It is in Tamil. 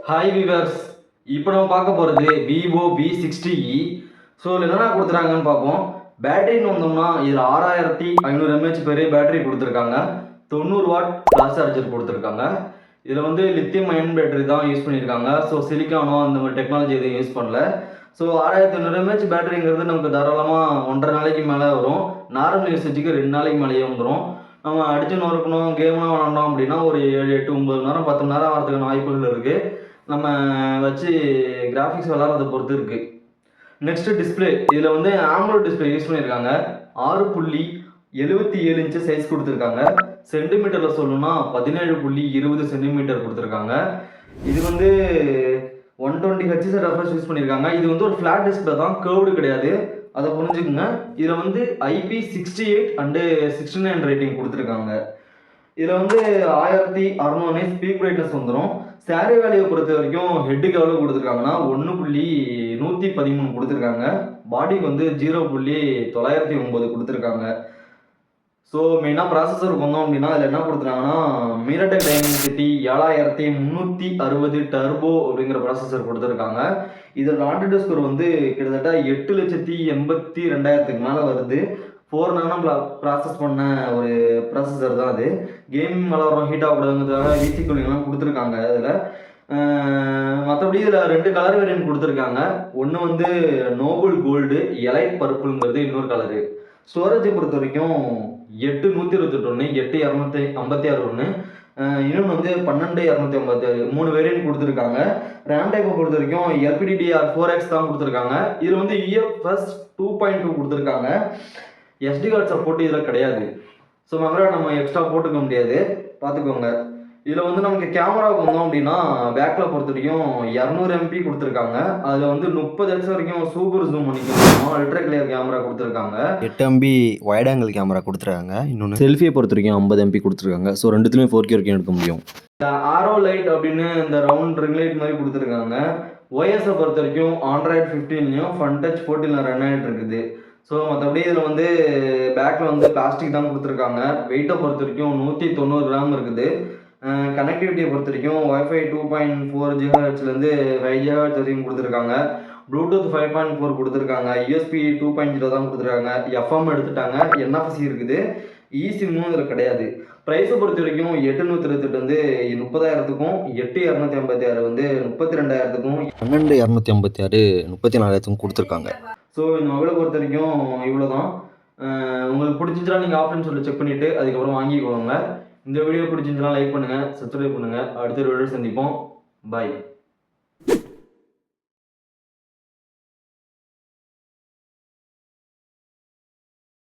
ஹாய் விவர்ஸ், இப்போ நம்ம பார்க்க போகிறது விவோ V60e. ஸோ இதில் என்னென்ன கொடுத்துருக்காங்கன்னு பார்ப்போம். பேட்டரின்னு வந்தோம்னா இதில் 6500 mAh பெரிய பேட்டரி கொடுத்துருக்காங்க. 90 வாட் ஃபாஸ்ட் சார்ஜர் கொடுத்துருக்காங்க. இதில் வந்து லித்தியம் அயன் பேட்டரி தான் யூஸ் பண்ணியிருக்காங்க. ஸோ சிலிக்கானோ அந்த மாதிரி டெக்னாலஜி எதுவும் யூஸ் பண்ணல. ஸோ 6500 mAh பேட்டரிங்கிறது நமக்கு தாராளமாக 1.5 நாளைக்கு மேலே வரும். நார்மல் யூசேஜுக்கு 2 நாளைக்கு மேலேயே வந்துடும். நம்ம அடிச்சு நொறுக்கணும், கேம்லாம் விளாண்டோம் அப்படின்னா ஒரு 7, 8, 9 மணி நேரம் 10 மணி நேரம் வரதுக்கான வாய்ப்புகள் இருக்குது. நம்ம வச்சு கிராஃபிக்ஸ் விளாட்றதை பொறுத்து இருக்குது. நெக்ஸ்ட் டிஸ்பிளே, இதில் வந்து ஆம்லோட் டிஸ்பிளே யூஸ் பண்ணியிருக்காங்க. 6.77 இன்ச்சு சைஸ் கொடுத்துருக்காங்க. சென்டிமீட்டரில் சொல்லணும்னா 17.20 சென்டிமீட்டர் கொடுத்துருக்காங்க. இது வந்து 120 Hz ரெஃப்ரெஷ் யூஸ் பண்ணியிருக்காங்க. இது வந்து ஒரு ஃப்ளாட் டிஸ்பிளே தான், கேர்வ்டு கிடையாது, அதை புரிஞ்சுக்குங்க. இதில் வந்து IP68 அண்டு 69 ரேட்டிங் கொடுத்துருக்காங்க. இதில் வந்து 1600 ஸ்பீக் பிரைட்னஸ் வந்துடும். சாரி வேல்யூவை பொறுத்த வரைக்கும் ஹெட்டுக்கு எவ்வளோ கொடுத்துருக்காங்கன்னா 1.113 கொடுத்துருக்காங்க. பாடிக்கு வந்து 0.909 கொடுத்துருக்காங்க. ஸோ மெயினாக ப்ராசஸர் வந்தோம் அப்படின்னா அதில் என்ன கொடுத்துருக்காங்கன்னா மீரடெக் டைமென்சிட்டி 7360 டர்போ அப்படிங்கிற ப்ராசஸர் கொடுத்துருக்காங்க. இதோட ஆண்ட்ராய்டு ஸ்கோர் வந்து கிட்டத்தட்ட 8,82,000 மேலே வருது. 4 நானோ ப்ராசஸ் பண்ண ஒரு ப்ராசஸர் தான் அது. கேமிங் விளாட்றோம், ஹீட் ஆகக்கூடாதுங்கிறதுக்காக விசி கூலிங்லாம் கொடுத்துருக்காங்க. அதில் மற்றபடி இதில் 2 கலர் வேரியன்ட் கொடுத்துருக்காங்க. ஒன்று வந்து நோபல் கோல்டு, எலைட் பர்பிள்ங்கிறது இன்னொரு கலரு. ஸ்டோரேஜை பொறுத்த வரைக்கும் 8/128 ஒன்று, 8/256 ஒன்று, இன்னொன்று வந்து 12/256, 3 வேரியன்ட் கொடுத்துருக்காங்க. ரேம் டைப்பை பொறுத்த வரைக்கும் LPDDR4X தான் கொடுத்துருக்காங்க. இதில் வந்து UFS 2.2 கொடுத்துருக்காங்க. SD கார்டு சப்போர்ட் இதில் கிடையாது. ஸோ மெமரா நம்ம எக்ஸ்ட்ரா போட்டுக்க முடியாது, பார்த்துக்கோங்க. இதில் வந்து நமக்கு கேமராவுக்கு வந்தோம் அப்படின்னா பேக்கில் பொறுத்த வரைக்கும் 200 MP கொடுத்துருக்காங்க. அதில் வந்து 30x வரைக்கும் சூப்பர் ஜூம் பண்ணிக்கணும், அல்ட்ரா கிளியர் கேமரா கொடுத்துருக்காங்க. 8 MB வைட் ஆங்கிள் கேமரா கொடுத்துருக்காங்க. இன்னொன்று செல்ஃபியை பொறுத்த வரைக்கும் 50 MP கொடுத்துருக்காங்க. ஸோ ரெண்டுத்துலேயும் 4K வரைக்கும் எடுக்க முடியும். ஆரோ லைட் அப்படின்னு இந்த ரவுண்ட் ரிங் லைட் மாதிரி கொடுத்துருக்காங்க. OS பொறுத்த வரைக்கும் ஆண்ட்ராய்டு 15லையும் ஃபன் டச் 14ல ரன் ஆகிட்டு இருக்குது. ஸோ மற்றபடி இதில் வந்து பேக்கில் வந்து பிளாஸ்டிக் தான் கொடுத்துருக்காங்க. வெயிட்டை பொறுத்த வரைக்கும் 190 கிராம் இருக்குது. கனெக்டிவிட்டியை பொறுத்த வரைக்கும் Wi-Fi 2.4 GHzலேருந்து 5 GHz வரைக்கும் கொடுத்துருக்காங்க. ப்ளூடூத் 5.4 கொடுத்துருக்காங்க. USB 2.0 தான் கொடுத்துருக்காங்க. FM எடுத்துட்டாங்க. NFC இருக்குது. eSIM-ம் இதில் கிடையாது. ப்ரைஸை பொறுத்த வரைக்கும் 828 வந்து 30,000க்கும், 8256 வந்து 32,000க்கும், 12,256 34,000க்கும் கொடுத்துருக்காங்க. ஸோ இந்த மொபைலை பொறுத்த வரைக்கும் இவ்வளோ தான். உங்களுக்கு பிடிச்சிருந்துச்சுன்னா நீங்கள் ஆஃப்லைன் சொல்லி செக் பண்ணிவிட்டு அதுக்கப்புறம் வாங்கிக்கோங்க. இந்த வீடியோ பிடிச்சிருந்துச்சுன்னா லைக் பண்ணுங்கள், சப்ஸ்கிரைப் பண்ணுங்கள். அடுத்த வீடியோ சந்திப்போம். பாய்.